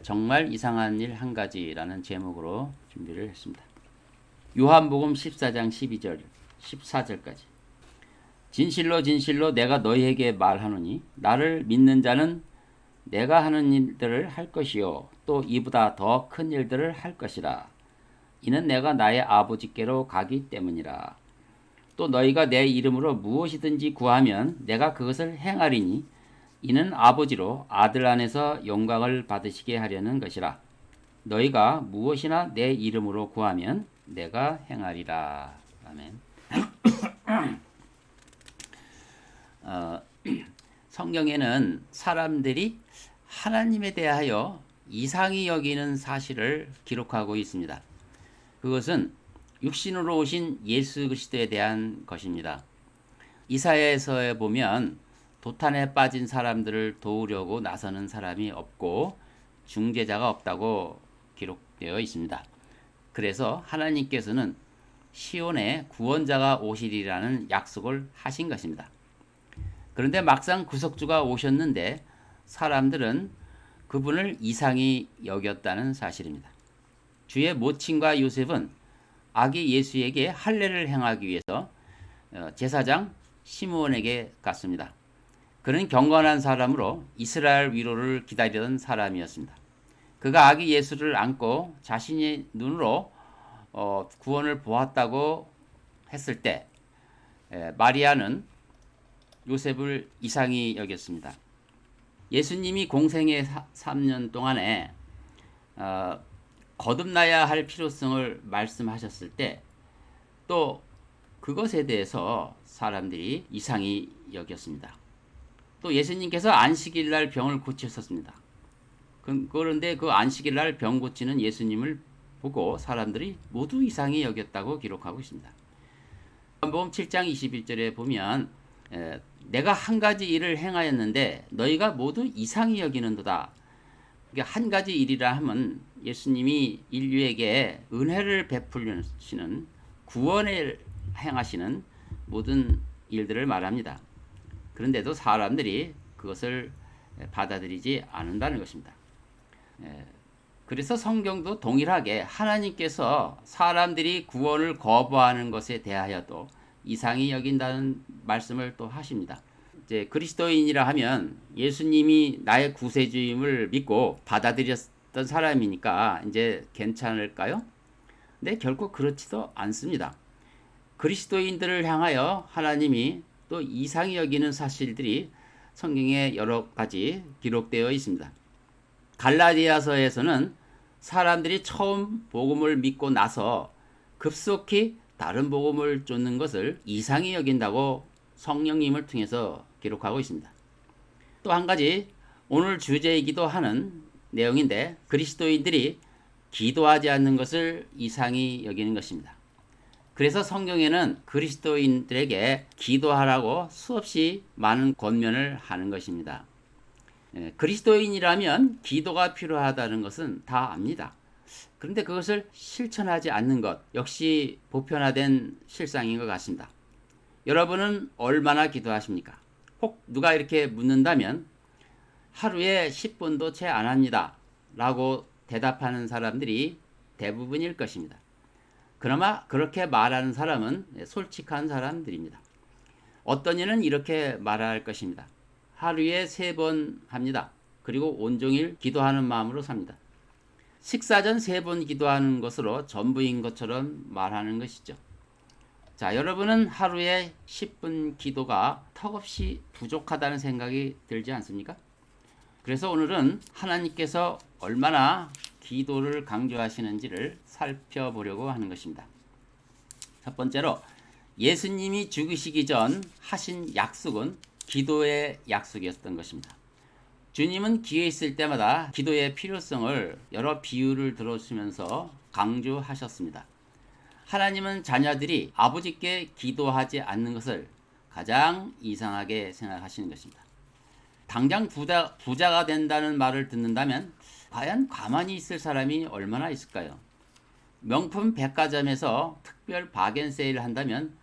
정말 이상한 일 한 가지라는 제목으로 준비를 했습니다. 요한복음 14장 12절 14절까지. 진실로 진실로 내가 너희에게 말하노니 나를 믿는 자는 내가 하는 일들을 할 것이요 또 이보다 더 큰 일들을 할 것이라. 이는 내가 나의 아버지께로 가기 때문이라. 또 너희가 내 이름으로 무엇이든지 구하면 내가 그것을 행하리니 이는 아버지로 아들 안에서 영광을 받으시게 하려는 것이라. 너희가 무엇이나 내 이름으로 구하면 내가 행하리라. 아멘. 성경에는 사람들이 하나님에 대하여 이상히 여기는 사실을 기록하고 있습니다. 그것은 육신으로 오신 예수 그리스도에 대한 것입니다. 이사야서에 보면 도탄에 빠진 사람들을 도우려고 나서는 사람이 없고 중재자가 없다고 기록되어 있습니다. 그래서 하나님께서는 시온에 구원자가 오시리라는 약속을 하신 것입니다. 그런데 막상 구속주가 오셨는데 사람들은 그분을 이상히 여겼다는 사실입니다. 주의 모친과 요셉은 아기 예수에게 할례를 행하기 위해서 제사장 시므온에게 갔습니다. 그는 경건한 사람으로 이스라엘 위로를 기다리던 사람이었습니다. 그가 아기 예수를 안고 자신의 눈으로 구원을 보았다고 했을 때 마리아는 요셉을 이상히 여겼습니다. 예수님이 공생의 3년 동안에 거듭나야 할 필요성을 말씀하셨을 때 또 그것에 대해서 사람들이 이상히 여겼습니다. 또 예수님께서 안식일 날 병을 고치셨습니다. 그런데 그 안식일 날 병 고치는 예수님을 보고 사람들이 모두 이상히 여겼다고 기록하고 있습니다. 요한복음 7장 21절에 보면 내가 한 가지 일을 행하였는데 너희가 모두 이상히 여기는도다. 한 가지 일이라 하면 예수님이 인류에게 은혜를 베풀시는 구원을 행하시는 모든 일들을 말합니다. 그런데도 사람들이 그것을 받아들이지 않는다는 것입니다. 그래서 성경도 동일하게 하나님께서 사람들이 구원을 거부하는 것에 대하여도 이상히 여긴다는 말씀을 또 하십니다. 이제 그리스도인이라 하면 예수님이 나의 구세주임을 믿고 받아들였던 사람이니까 이제 괜찮을까요? 근데 결코 그렇지도 않습니다. 그리스도인들을 향하여 하나님이 또 이상히 여기는 사실들이 성경에 여러 가지 기록되어 있습니다. 갈라디아서에서는 사람들이 처음 복음을 믿고 나서 급속히 다른 복음을 쫓는 것을 이상히 여긴다고 성령님을 통해서 기록하고 있습니다. 또 한 가지 오늘 주제이기도 하는 내용인데 그리스도인들이 기도하지 않는 것을 이상히 여기는 것입니다. 그래서 성경에는 그리스도인들에게 기도하라고 수없이 많은 권면을 하는 것입니다. 그리스도인이라면 기도가 필요하다는 것은 다 압니다. 그런데 그것을 실천하지 않는 것 역시 보편화된 실상인 것 같습니다. 여러분은 얼마나 기도하십니까? 혹 누가 이렇게 묻는다면 하루에 10분도 채 안 합니다 라고 대답하는 사람들이 대부분일 것입니다. 그나마 그렇게 말하는 사람은 솔직한 사람들입니다. 어떤 이는 이렇게 말할 것입니다. 하루에 3번 합니다. 그리고 온종일 기도하는 마음으로 삽니다. 식사 전 3번 기도하는 것으로 전부인 것처럼 말하는 것이죠. 자, 여러분은 하루에 10분 기도가 턱없이 부족하다는 생각이 들지 않습니까? 그래서 오늘은 하나님께서 얼마나 기도를 강조하시는지를 살펴보려고 하는 것입니다. 첫 번째로 예수님이 죽으시기 전 하신 약속은 기도의 약속이었던 것입니다. 주님은 기회 있을 때마다 기도의 필요성을 여러 비유를 들어주면서 강조하셨습니다. 하나님은 자녀들이 아버지께 기도하지 않는 것을 가장 이상하게 생각하시는 것입니다. 당장 부자가 된다는 말을 듣는다면 과연 가만히 있을 사람이 얼마나 있을까요? 명품 백화점에서 특별 바겐 세일을 한다면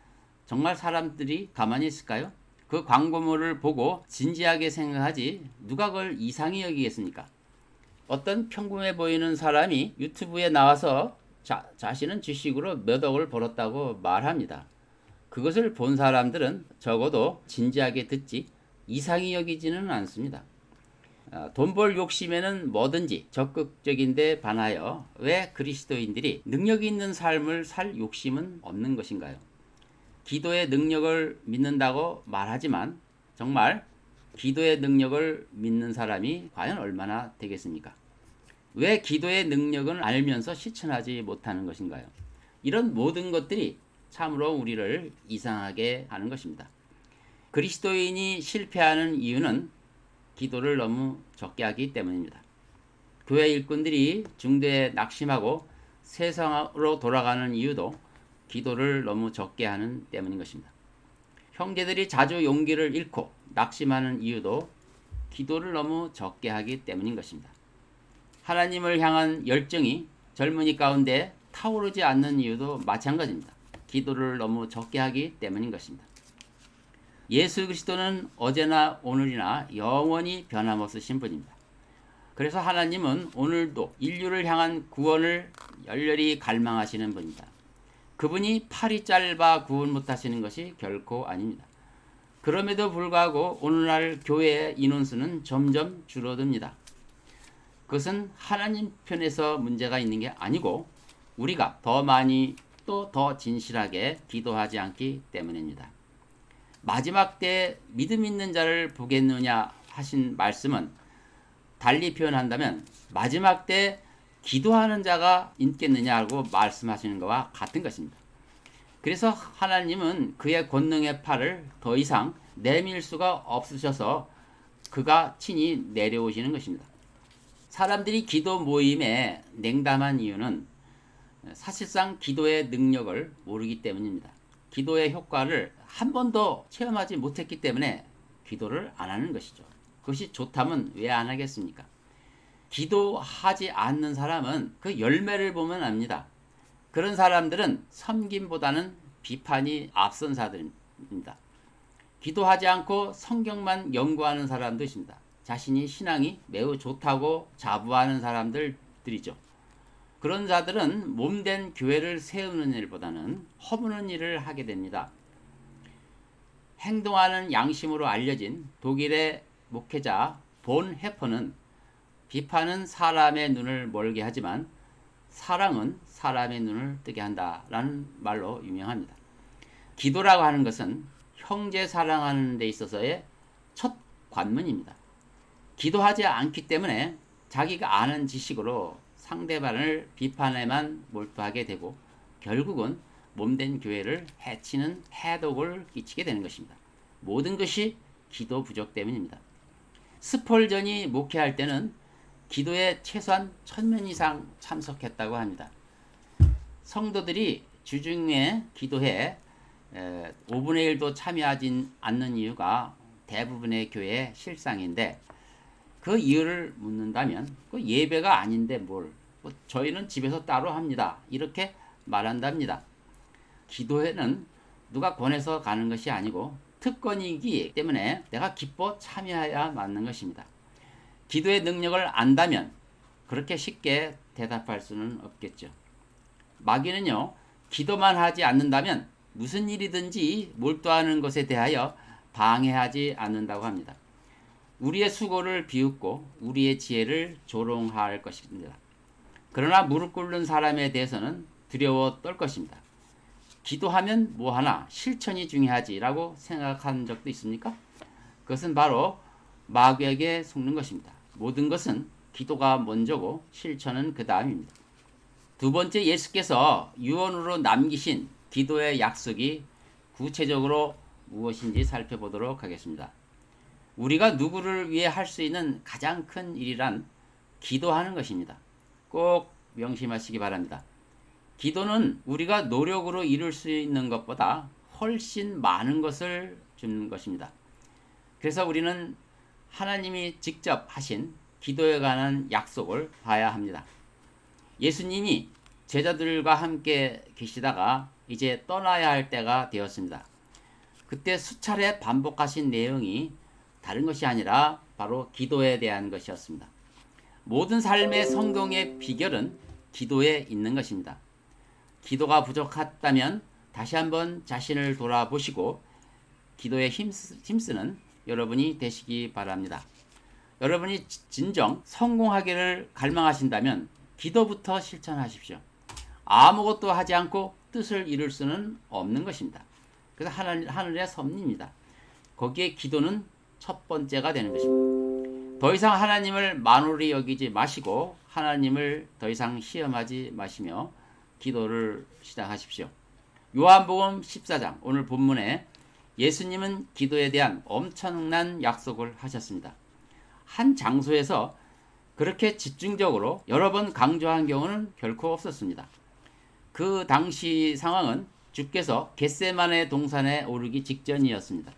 정말 사람들이 가만히 있을까요? 그 광고물을 보고 진지하게 생각하지 누가 그걸 이상히 여기겠습니까? 어떤 평범해 보이는 사람이 유튜브에 나와서 자신은 주식으로 몇 억을 벌었다고 말합니다. 그것을 본 사람들은 적어도 진지하게 듣지 이상히 여기지는 않습니다. 돈 벌 욕심에는 뭐든지 적극적인데 반하여 왜 그리스도인들이 능력 있는 삶을 살 욕심은 없는 것인가요? 기도의 능력을 믿는다고 말하지만 정말 기도의 능력을 믿는 사람이 과연 얼마나 되겠습니까? 왜 기도의 능력은 알면서 실천하지 못하는 것인가요? 이런 모든 것들이 참으로 우리를 이상하게 하는 것입니다. 그리스도인이 실패하는 이유는 기도를 너무 적게 하기 때문입니다. 교회 일꾼들이 중대에 낙심하고 세상으로 돌아가는 이유도 기도를 너무 적게 하는 때문인 것입니다. 형제들이 자주 용기를 잃고 낙심하는 이유도 기도를 너무 적게 하기 때문인 것입니다. 하나님을 향한 열정이 젊은이 가운데 타오르지 않는 이유도 마찬가지입니다. 기도를 너무 적게 하기 때문인 것입니다. 예수 그리스도는 어제나 오늘이나 영원히 변함없으신 분입니다. 그래서 하나님은 오늘도 인류를 향한 구원을 열렬히 갈망하시는 분입니다. 그분이 팔이 짧아 구원 못하시는 것이 결코 아닙니다. 그럼에도 불구하고 오늘날 교회의 인원수는 점점 줄어듭니다. 그것은 하나님 편에서 문제가 있는 게 아니고 우리가 더 많이 또 더 진실하게 기도하지 않기 때문입니다. 마지막 때 믿음 있는 자를 보겠느냐 하신 말씀은 달리 표현한다면 마지막 때 기도하는 자가 있겠느냐고 말씀하시는 것과 같은 것입니다. 그래서 하나님은 그의 권능의 팔을 더 이상 내밀 수가 없으셔서 그가 친히 내려오시는 것입니다. 사람들이 기도 모임에 냉담한 이유는 사실상 기도의 능력을 모르기 때문입니다. 기도의 효과를 한 번도 체험하지 못했기 때문에 기도를 안 하는 것이죠. 그것이 좋다면 왜 안 하겠습니까? 기도하지 않는 사람은 그 열매를 보면 압니다. 그런 사람들은 섬김보다는 비판이 앞선 자들입니다. 기도하지 않고 성경만 연구하는 사람도 있습니다. 자신이 신앙이 매우 좋다고 자부하는 사람들이죠. 그런 자들은 몸된 교회를 세우는 일보다는 허무는 일을 하게 됩니다. 행동하는 양심으로 알려진 독일의 목회자 본 해퍼는 비판은 사람의 눈을 멀게 하지만 사랑은 사람의 눈을 뜨게 한다라는 말로 유명합니다. 기도라고 하는 것은 형제 사랑하는 데 있어서의 첫 관문입니다. 기도하지 않기 때문에 자기가 아는 지식으로 상대방을 비판에만 몰두하게 되고 결국은 몸된 교회를 해치는 해독을 끼치게 되는 것입니다. 모든 것이 기도 부족 때문입니다. 스폴전이 목회할 때는 기도에 최소한 1000명 이상 참석했다고 합니다. 성도들이 주중에 기도에 5분의 1도 참여하지 않는 이유가 대부분의 교회의 실상인데 그 이유를 묻는다면 그 예배가 아닌데 뭘 저희는 집에서 따로 합니다. 이렇게 말한답니다. 기도회는 누가 권해서 가는 것이 아니고 특권이기 때문에 내가 기뻐 참여해야 맞는 것입니다. 기도의 능력을 안다면 그렇게 쉽게 대답할 수는 없겠죠. 마귀는요, 기도만 하지 않는다면 무슨 일이든지 몰두하는 것에 대하여 방해하지 않는다고 합니다. 우리의 수고를 비웃고 우리의 지혜를 조롱할 것입니다. 그러나 무릎 꿇는 사람에 대해서는 두려워 떨 것입니다. 기도하면 뭐하나 실천이 중요하지라고 생각한 적도 있습니까? 그것은 바로 마귀에게 속는 것입니다. 모든 것은 기도가 먼저고 실천은 그 다음입니다. 두 번째, 예수께서 유언으로 남기신 기도의 약속이 구체적으로 무엇인지 살펴보도록 하겠습니다. 우리가 누구를 위해 할 수 있는 가장 큰 일이란 기도하는 것입니다. 꼭 명심하시기 바랍니다. 기도는 우리가 노력으로 이룰 수 있는 것보다 훨씬 많은 것을 주는 것입니다. 그래서 우리는 하나님이 직접 하신 기도에 관한 약속을 봐야 합니다. 예수님이 제자들과 함께 계시다가 이제 떠나야 할 때가 되었습니다. 그때 수차례 반복하신 내용이 다른 것이 아니라 바로 기도에 대한 것이었습니다. 모든 삶의 성공의 비결은 기도에 있는 것입니다. 기도가 부족했다면 다시 한번 자신을 돌아보시고 기도에 힘쓰는 여러분이 되시기 바랍니다. 여러분이 진정 성공하기를 갈망하신다면 기도부터 실천하십시오. 아무것도 하지 않고 뜻을 이룰 수는 없는 것입니다. 그래서 하늘의 섭리입니다. 거기에 기도는 첫 번째가 되는 것입니다. 더 이상 하나님을 만홀히 여기지 마시고 하나님을 더 이상 시험하지 마시며 기도를 시작하십시오. 요한복음 14장 오늘 본문에 예수님은 기도에 대한 엄청난 약속을 하셨습니다. 한 장소에서 그렇게 집중적으로 여러 번 강조한 경우는 결코 없었습니다. 그 당시 상황은 주께서 겟세마네 동산에 오르기 직전이었습니다.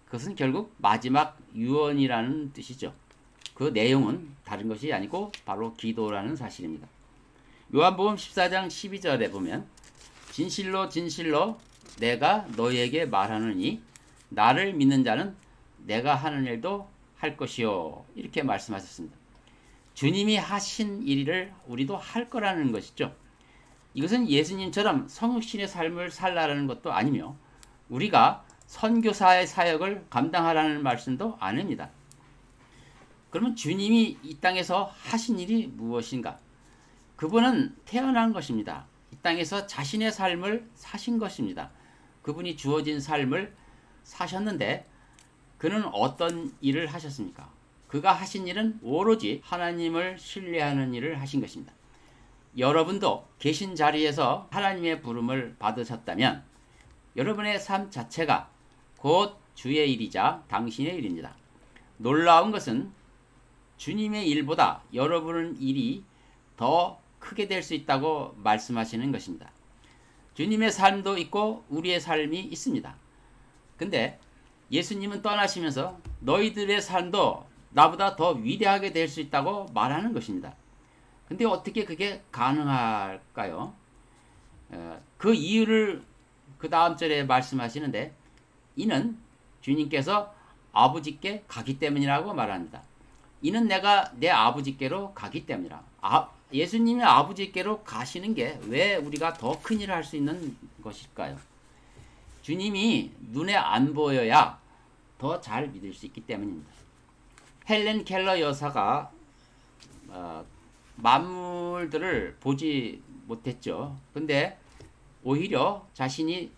그것은 결국 마지막 유언이라는 뜻이죠. 그 내용은 다른 것이 아니고 바로 기도라는 사실입니다. 요한복음 14장 12절에 보면 진실로 진실로 내가 너희에게 말하느니 나를 믿는 자는 내가 하는 일도 할 것이요 이렇게 말씀하셨습니다. 주님이 하신 일을 우리도 할 거라는 것이죠. 이것은 예수님처럼 성육신의 삶을 살라라는 것도 아니며 우리가 선교사의 사역을 감당하라는 말씀도 아닙니다. 그러면 주님이 이 땅에서 하신 일이 무엇인가? 그분은 태어난 것입니다. 이 땅에서 자신의 삶을 사신 것입니다. 그분이 주어진 삶을 사셨는데 그는 어떤 일을 하셨습니까? 그가 하신 일은 오로지 하나님을 신뢰하는 일을 하신 것입니다. 여러분도 계신 자리에서 하나님의 부름을 받으셨다면 여러분의 삶 자체가 곧 주의 일이자 당신의 일입니다. 놀라운 것은 주님의 일보다 여러분의 일이 더 크게 될 수 있다고 말씀하시는 것입니다. 주님의 삶도 있고 우리의 삶이 있습니다. 근데 예수님은 떠나시면서 너희들의 삶도 나보다 더 위대하게 될 수 있다고 말하는 것입니다. 근데 어떻게 그게 가능할까요? 그 이유를 그 다음 절에 말씀하시는데 이는 주님께서 아버지께 가기 때문이라고 말합니다. 이는 내가 내 아버지께로 가기 때문이라. 예수님이 아버지께로 가시는 게 왜 우리가 더 큰 일을 할 수 있는 것일까요? 주님이 눈에 안 보여야 더 잘 믿을 수 있기 때문입니다. 헬렌 켈러 여사가 만물들을 보지 못했죠. 근데 오히려 자신이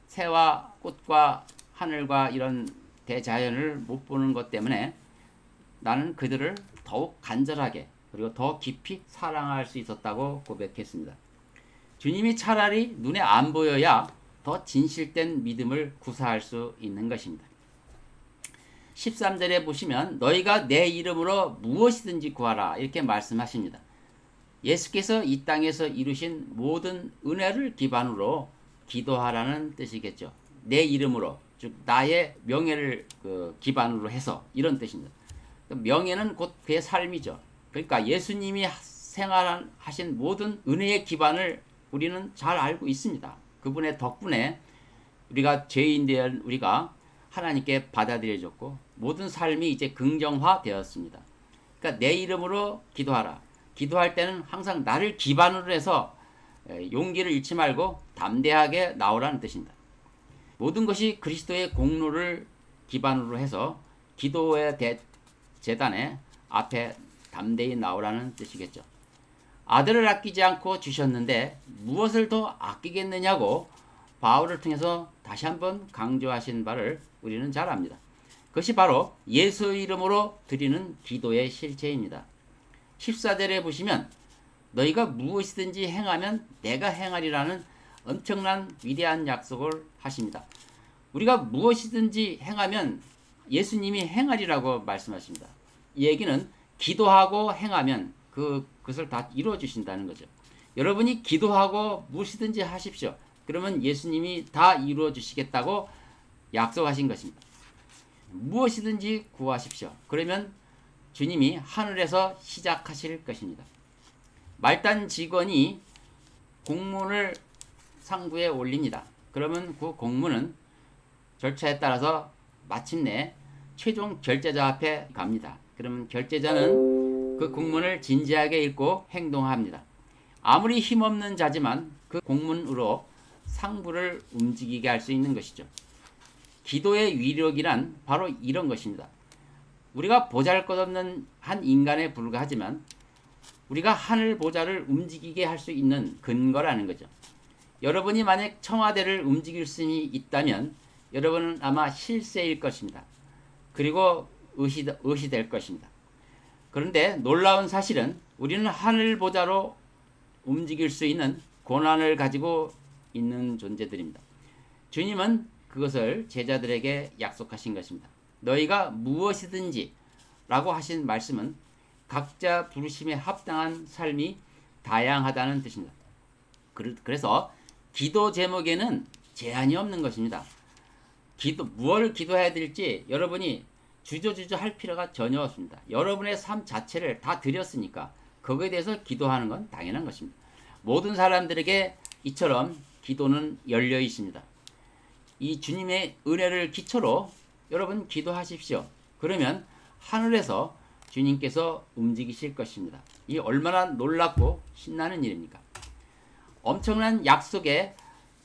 새와 꽃과 하늘과 이런 대자연을 못 보는 것 때문에 나는 그들을 더욱 간절하게 그리고 더 깊이 사랑할 수 있었다고 고백했습니다. 주님이 차라리 눈에 안 보여야 더 진실된 믿음을 구사할 수 있는 것입니다. 13절에 보시면 너희가 내 이름으로 무엇이든지 구하라 이렇게 말씀하십니다. 예수께서 이 땅에서 이루신 모든 은혜를 기반으로 기도하라는 뜻이겠죠. 내 이름으로 즉 나의 명예를 기반으로 해서 이런 뜻입니다. 명예는 곧 그의 삶이죠. 그러니까 예수님이 생활하신 모든 은혜의 기반을 우리는 잘 알고 있습니다. 그분의 덕분에 우리가 죄인된 우리가 하나님께 받아들여졌고 모든 삶이 이제 긍정화 되었습니다. 그러니까 내 이름으로 기도하라. 기도할 때는 항상 나를 기반으로 해서 용기를 잃지 말고 담대하게 나오라는 뜻입니다. 모든 것이 그리스도의 공로를 기반으로 해서 기도의 재단에 앞에 담대히 나오라는 뜻이겠죠. 아들을 아끼지 않고 주셨는데 무엇을 더 아끼겠느냐고 바울을 통해서 다시 한번 강조하신 바를 우리는 잘 압니다. 그것이 바로 예수 이름으로 드리는 기도의 실체입니다. 14절에 보시면 너희가 무엇이든지 행하면 내가 행하리라는 엄청난 위대한 약속을 하십니다. 우리가 무엇이든지 행하면 예수님이 행하리라고 말씀하십니다. 이 얘기는 기도하고 행하면 그것을 다 이루어 주신다는 거죠. 여러분이 기도하고 무엇이든지 하십시오. 그러면 예수님이 다 이루어 주시겠다고 약속하신 것입니다. 무엇이든지 구하십시오. 그러면 주님이 하늘에서 시작하실 것입니다. 말단 직원이 공문을 상부에 올립니다. 그러면 그 공문은 절차에 따라서 마침내 최종 결제자 앞에 갑니다. 그러면 결제자는 그 공문을 진지하게 읽고 행동합니다. 아무리 힘없는 자지만 그 공문으로 상부를 움직이게 할 수 있는 것이죠. 기도의 위력이란 바로 이런 것입니다. 우리가 보잘것없는 한 인간에 불과하지만 우리가 하늘 보좌를 움직이게 할 수 있는 근거라는 거죠. 여러분이 만약 청와대를 움직일 수 있다면 여러분은 아마 실세일 것입니다. 그리고 의시될 것입니다. 그런데 놀라운 사실은 우리는 하늘 보좌로 움직일 수 있는 고난을 가지고 있는 존재들입니다. 주님은 그것을 제자들에게 약속하신 것입니다. 너희가 무엇이든지 라고 하신 말씀은 각자 부르심에 합당한 삶이 다양하다는 뜻입니다. 그래서 기도 제목에는 제한이 없는 것입니다. 뭘 기도해야 될지 여러분이 주저주저 할 필요가 전혀 없습니다. 여러분의 삶 자체를 다 드렸으니까 거기에 대해서 기도하는 건 당연한 것입니다. 모든 사람들에게 이처럼 기도는 열려 있습니다. 이 주님의 은혜를 기초로 여러분 기도하십시오. 그러면 하늘에서 주님께서 움직이실 것입니다. 이 얼마나 놀랍고 신나는 일입니까? 엄청난 약속에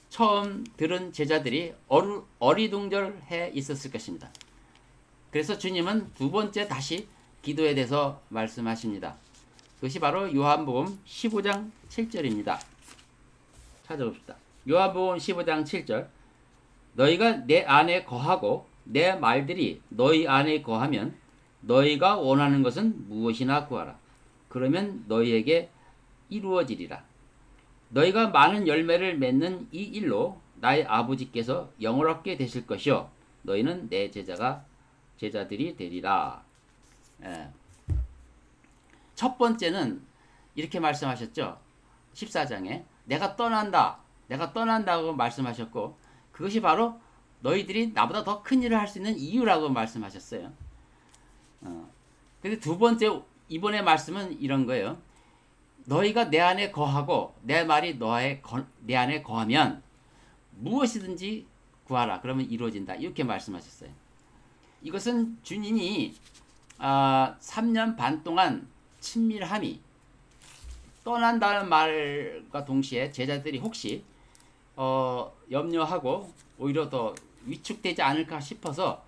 처음 들은 제자들이 어리둥절해 있었을 것입니다. 그래서 주님은 두 번째 다시 기도에 대해서 말씀하십니다. 그것이 바로 요한복음 15장 7절입니다. 찾아봅시다. 요한복음 15장 7절. 너희가 내 안에 거하고 내 말들이 너희 안에 거하면 너희가 원하는 것은 무엇이나 구하라. 그러면 너희에게 이루어지리라. 너희가 많은 열매를 맺는 이 일로 나의 아버지께서 영원롭게 되실 것이요 너희는 내 제자들이 되리라. 첫 번째는 이렇게 말씀하셨죠. 14장에 내가 떠난다고 말씀하셨고 그것이 바로 너희들이 나보다 더 큰 일을 할 수 있는 이유라고 말씀하셨어요. 근데 두 번째 이번에 말씀은 이런 거예요. 너희가 내 안에 거하고 내 말이 내 안에 거하면 무엇이든지 구하라. 그러면 이루어진다. 이렇게 말씀하셨어요. 이것은 주님이 3년 반 동안 친밀함이 떠난다는 말과 동시에 제자들이 혹시 염려하고 오히려 더 위축되지 않을까 싶어서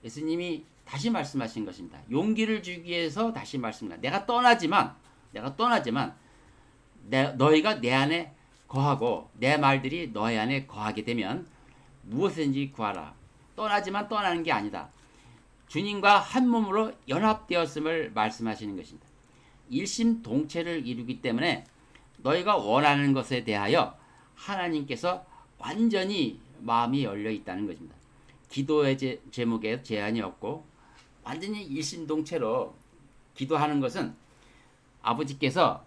예수님이 다시 말씀하신 것입니다. 용기를 주기 위해서 다시 말씀합니다. 내가 떠나지만 너희가 내 안에 거하고 내 말들이 너희 안에 거하게 되면 무엇이든지 구하라. 떠나지만 떠나는 게 아니다. 주님과 한 몸으로 연합되었음을 말씀하시는 것입니다. 일심동체를 이루기 때문에 너희가 원하는 것에 대하여 하나님께서 완전히 마음이 열려 있다는 것입니다. 기도의 제목에 제한이 없고 완전히 일심동체로 기도하는 것은 아버지께서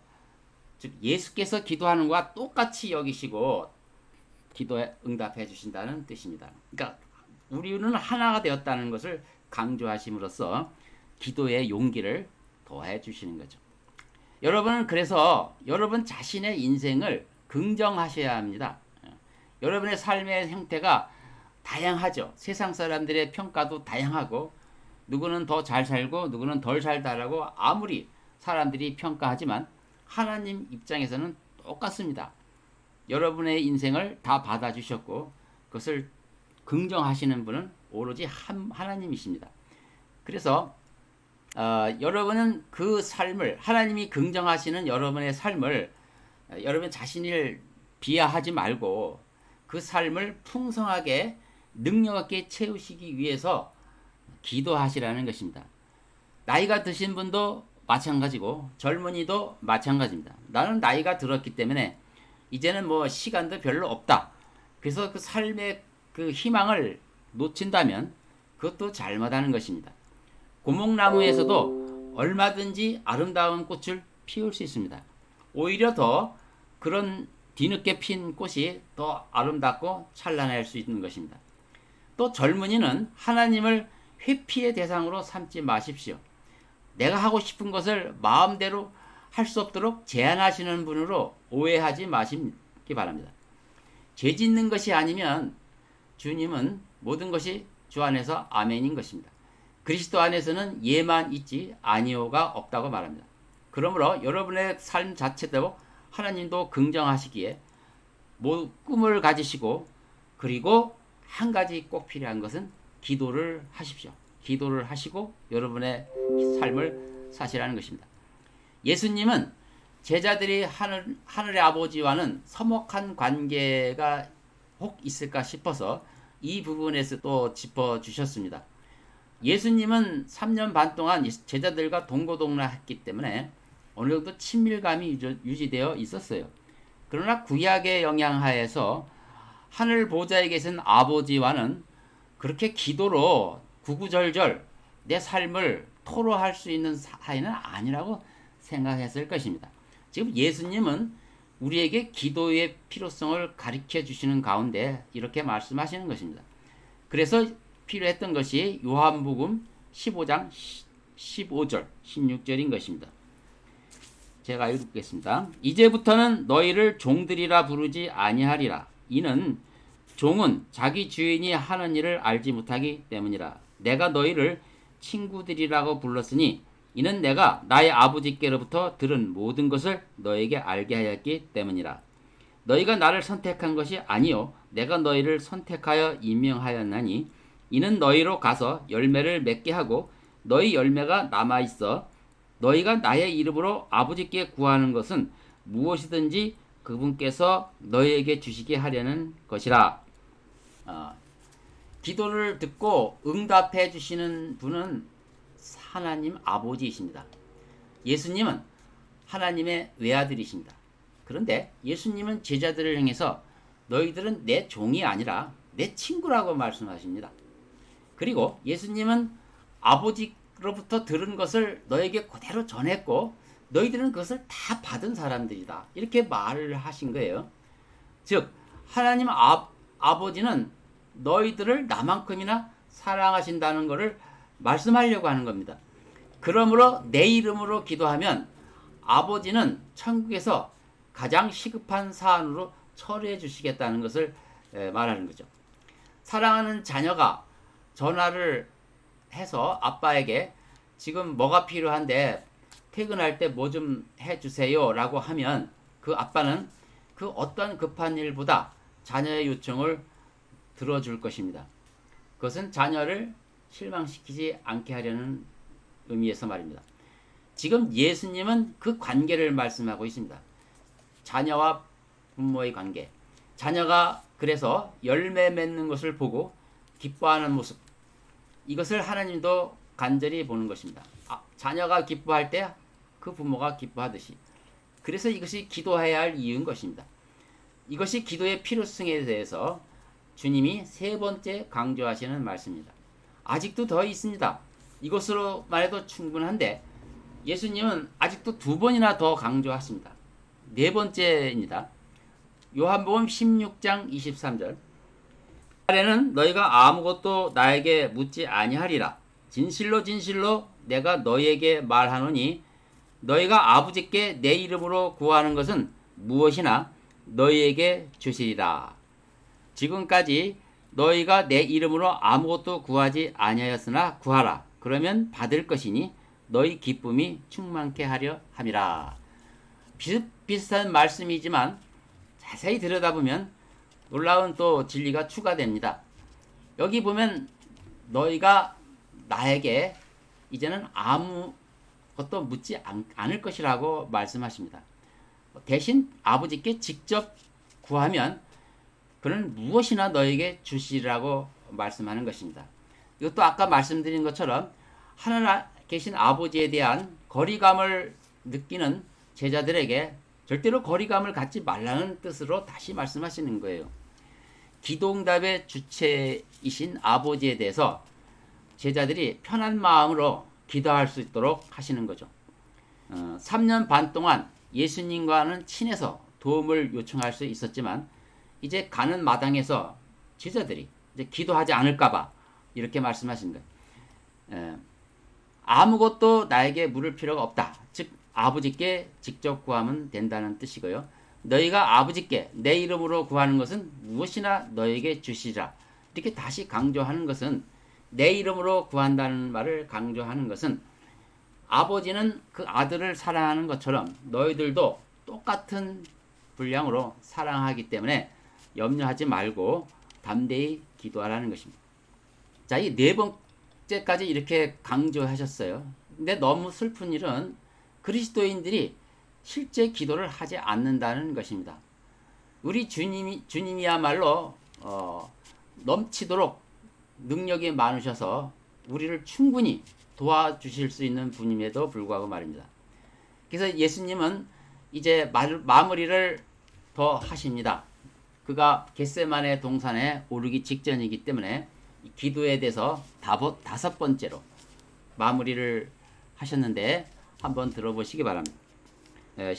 즉 예수께서 기도하는 것과 똑같이 여기시고 기도에 응답해 주신다는 뜻입니다. 그러니까 우리는 하나가 되었다는 것을 강조하심으로써 기도의 용기를 더해 주시는 거죠. 여러분은 그래서 여러분 자신의 인생을 긍정하셔야 합니다. 여러분의 삶의 형태가 다양하죠. 세상 사람들의 평가도 다양하고 누구는 더 잘 살고 누구는 덜 살다라고 아무리 사람들이 평가하지만 하나님 입장에서는 똑같습니다. 여러분의 인생을 다 받아주셨고 그것을 긍정하시는 분은 오로지 하나님이십니다. 그래서 여러분은 그 삶을 하나님이 긍정하시는 여러분의 삶을 여러분 자신을 비하하지 말고 그 삶을 풍성하게 능력 있게 채우시기 위해서 기도하시라는 것입니다. 나이가 드신 분도 마찬가지고 젊은이도 마찬가지입니다. 나는 나이가 들었기 때문에 이제는 뭐 시간도 별로 없다. 그래서 그 삶의 그 희망을 놓친다면 그것도 잘못하는 것입니다. 고목나무에서도 얼마든지 아름다운 꽃을 피울 수 있습니다. 오히려 더 그런 뒤늦게 핀 꽃이 더 아름답고 찬란할 수 있는 것입니다. 또 젊은이는 하나님을 회피의 대상으로 삼지 마십시오. 내가 하고 싶은 것을 마음대로 할 수 없도록 제한하시는 분으로 오해하지 마시기 바랍니다. 죄 짓는 것이 아니면 주님은 모든 것이 주 안에서 아멘인 것입니다. 그리스도 안에서는 예만 있지 아니오가 없다고 말합니다. 그러므로 여러분의 삶 자체도 하나님도 긍정하시기에 꿈을 가지시고, 그리고 한 가지 꼭 필요한 것은 기도를 하십시오. 기도를 하시고 여러분의 삶을 사시라는 것입니다. 예수님은 제자들이 하늘의 아버지와는 서먹한 관계가 혹 있을까 싶어서 이 부분에서 또 짚어주셨습니다. 예수님은 3년 반 동안 제자들과 동고동락했기 때문에 어느 정도 친밀감이 유지되어 있었어요. 그러나 구약의 영향하에서 하늘 보좌에 계신 아버지와는 그렇게 기도로 구구절절 내 삶을 토로할 수 있는 사이는 아니라고 생각했을 것입니다. 지금 예수님은 우리에게 기도의 필요성을 가르쳐 주시는 가운데 이렇게 말씀하시는 것입니다. 그래서 필요했던 것이 요한복음 15장 15절, 16절인 것입니다. 제가 읽겠습니다. 이제부터는 너희를 종들이라 부르지 아니하리라. 이는 종은 자기 주인이 하는 일을 알지 못하기 때문이라. 내가 너희를 친구들이라고 불렀으니 이는 내가 나의 아버지께로부터 들은 모든 것을 너에게 알게 하였기 때문이라. 너희가 나를 선택한 것이 아니요 내가 너희를 선택하여 임명하였나니 이는 너희로 가서 열매를 맺게 하고 너희 열매가 남아있어 너희가 나의 이름으로 아버지께 구하는 것은 무엇이든지 그분께서 너희에게 주시게 하려는 것이라. 기도를 듣고 응답해 주시는 분은 하나님 아버지이십니다. 예수님은 하나님의 외아들이십니다. 그런데 예수님은 제자들을 향해서 너희들은 내 종이 아니라 내 친구라고 말씀하십니다. 그리고 예수님은 아버지로부터 들은 것을 너에게 그대로 전했고 너희들은 그것을 다 받은 사람들이다. 이렇게 말을 하신 거예요. 즉 하나님 아버지는 너희들을 나만큼이나 사랑하신다는 것을 말씀하려고 하는 겁니다. 그러므로 내 이름으로 기도하면 아버지는 천국에서 가장 시급한 사안으로 처리해 주시겠다는 것을 말하는 거죠. 사랑하는 자녀가 전화를 해서 아빠에게 지금 뭐가 필요한데 퇴근할 때 뭐 좀 해주세요 라고 하면 그 아빠는 그 어떤 급한 일보다 자녀의 요청을 들어줄 것입니다. 그것은 자녀를 실망시키지 않게 하려는 의미에서 말입니다. 지금 예수님은 그 관계를 말씀하고 있습니다. 자녀와 부모의 관계. 자녀가 그래서 열매 맺는 것을 보고 기뻐하는 모습. 이것을 하나님도 간절히 보는 것입니다. 자녀가 기뻐할 때 그 부모가 기뻐하듯이. 그래서 이것이 기도해야 할 이유인 것입니다. 이것이 기도의 필요성에 대해서 주님이 세 번째 강조하시는 말씀입니다. 아직도 더 있습니다. 이것으로만 해도 충분한데 예수님은 아직도 두 번이나 더 강조하십니다. 네 번째입니다. 요한복음 16장 23절. 이날에는 너희가 아무것도 나에게 묻지 아니하리라. 진실로 진실로 내가 너희에게 말하노니 너희가 아버지께 내 이름으로 구하는 것은 무엇이나 너희에게 주시리라. 지금까지 너희가 내 이름으로 아무것도 구하지 아니하였으나 구하라. 그러면 받을 것이니 너희 기쁨이 충만케 하려 함이라. 비슷한 말씀이지만 자세히 들여다보면 놀라운 또 진리가 추가됩니다. 여기 보면 너희가 나에게 이제는 아무것도 묻지 않을 것이라고 말씀하십니다. 대신 아버지께 직접 구하면 그는 무엇이나 너에게 주시라고 말씀하는 것입니다. 이것도 아까 말씀드린 것처럼 하늘 계신 아버지에 대한 거리감을 느끼는 제자들에게 절대로 거리감을 갖지 말라는 뜻으로 다시 말씀하시는 거예요. 기도응답의 주체이신 아버지에 대해서 제자들이 편한 마음으로 기도할 수 있도록 하시는 거죠. 3년 반 동안 예수님과는 친해서 도움을 요청할 수 있었지만 이제 가는 마당에서 제자들이 이제 기도하지 않을까봐 이렇게 말씀하신 거예요. 아무것도 나에게 물을 필요가 없다. 즉 아버지께 직접 구하면 된다는 뜻이고요. 너희가 아버지께 내 이름으로 구하는 것은 무엇이나 너에게 주시라. 이렇게 다시 강조하는 것은 내 이름으로 구한다는 말을 강조하는 것은 아버지는 그 아들을 사랑하는 것처럼 너희들도 똑같은 분량으로 사랑하기 때문에 염려하지 말고 담대히 기도하라는 것입니다. 자, 이 네 번째까지 이렇게 강조하셨어요. 근데 너무 슬픈 일은 그리스도인들이 실제 기도를 하지 않는다는 것입니다. 우리 주님이야말로 넘치도록 능력이 많으셔서 우리를 충분히 도와주실 수 있는 분임에도 불구하고 말입니다. 그래서 예수님은 이제 마무리를 더 하십니다. 그가 겟세마네 동산에 오르기 직전이기 때문에 기도에 대해서 다섯 번째로 마무리를 하셨는데 한번 들어보시기 바랍니다.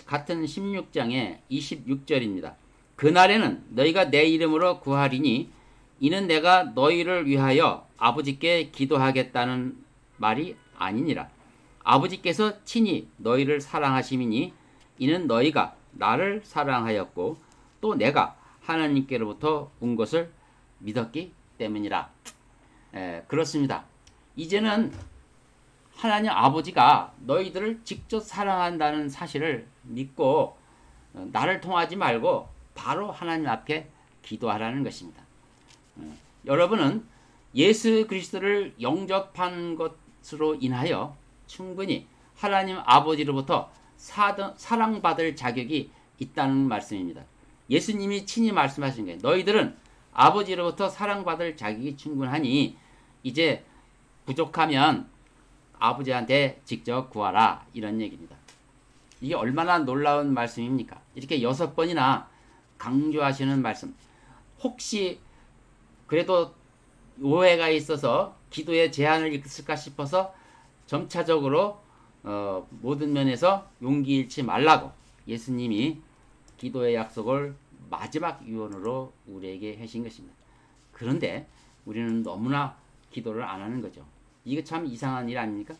같은 16장의 26절입니다. 그날에는 너희가 내 이름으로 구하리니 이는 내가 너희를 위하여 아버지께 기도하겠다는 말이 아니니라. 아버지께서 친히 너희를 사랑하심이니 이는 너희가 나를 사랑하였고 또 내가 하나님께로부터 온 것을 믿었기 때문이라. 그렇습니다. 이제는 하나님 아버지가 너희들을 직접 사랑한다는 사실을 믿고 나를 통하지 말고 바로 하나님 앞에 기도하라는 것입니다. 여러분은 예수 그리스도를 영접한 것으로 인하여 충분히 하나님 아버지로부터 사랑받을 자격이 있다는 말씀입니다. 예수님이 친히 말씀하신 거예요. 너희들은 아버지로부터 사랑받을 자격이 충분하니 이제 부족하면 아버지한테 직접 구하라, 이런 얘기입니다. 이게 얼마나 놀라운 말씀입니까? 이렇게 6번이나 강조하시는 말씀. 혹시 그래도 오해가 있어서 기도에 제한을 있을까 싶어서 점차적으로 모든 면에서 용기 잃지 말라고 예수님이 기도의 약속을 마지막 유언으로 우리에게 하신 것입니다. 그런데 우리는 너무나 기도를 안 하는 거죠. 이게 참 이상한 일 아닙니까?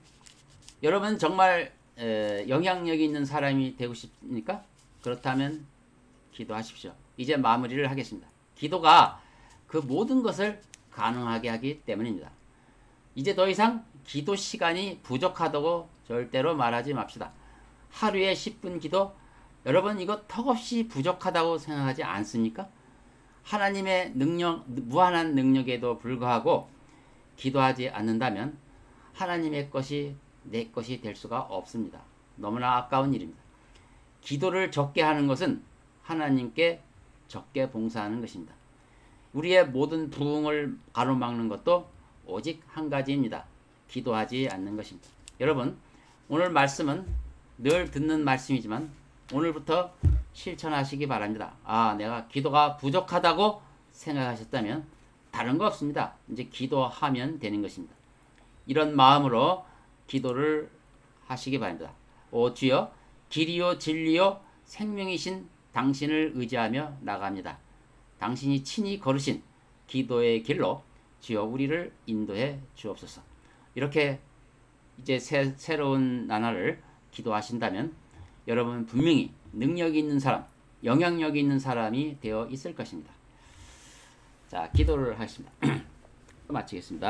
여러분 정말 영향력이 있는 사람이 되고 싶습니까? 그렇다면 기도하십시오. 이제 마무리를 하겠습니다. 기도가 그 모든 것을 가능하게 하기 때문입니다. 이제 더 이상 기도 시간이 부족하다고 절대로 말하지 맙시다. 하루에 10분 기도, 여러분 이거 턱없이 부족하다고 생각하지 않습니까? 하나님의 능력, 무한한 능력에도 불구하고 기도하지 않는다면 하나님의 것이 내 것이 될 수가 없습니다. 너무나 아까운 일입니다. 기도를 적게 하는 것은 하나님께 적게 봉사하는 것입니다. 우리의 모든 부흥을 가로막는 것도 오직 한 가지입니다. 기도하지 않는 것입니다. 여러분, 오늘 말씀은 늘 듣는 말씀이지만 오늘부터 실천하시기 바랍니다. 내가 기도가 부족하다고 생각하셨다면 다른 거 없습니다. 이제 기도하면 되는 것입니다. 이런 마음으로 기도를 하시기 바랍니다. 주여, 길이요 진리요 생명이신 당신을 의지하며 나갑니다. 당신이 친히 걸으신 기도의 길로 주여 우리를 인도해 주옵소서. 이렇게 이제 새로운 나날을 기도하신다면 여러분 분명히 능력이 있는 사람, 영향력이 있는 사람이 되어 있을 것입니다. 자, 기도를 하겠습니다. 마치겠습니다.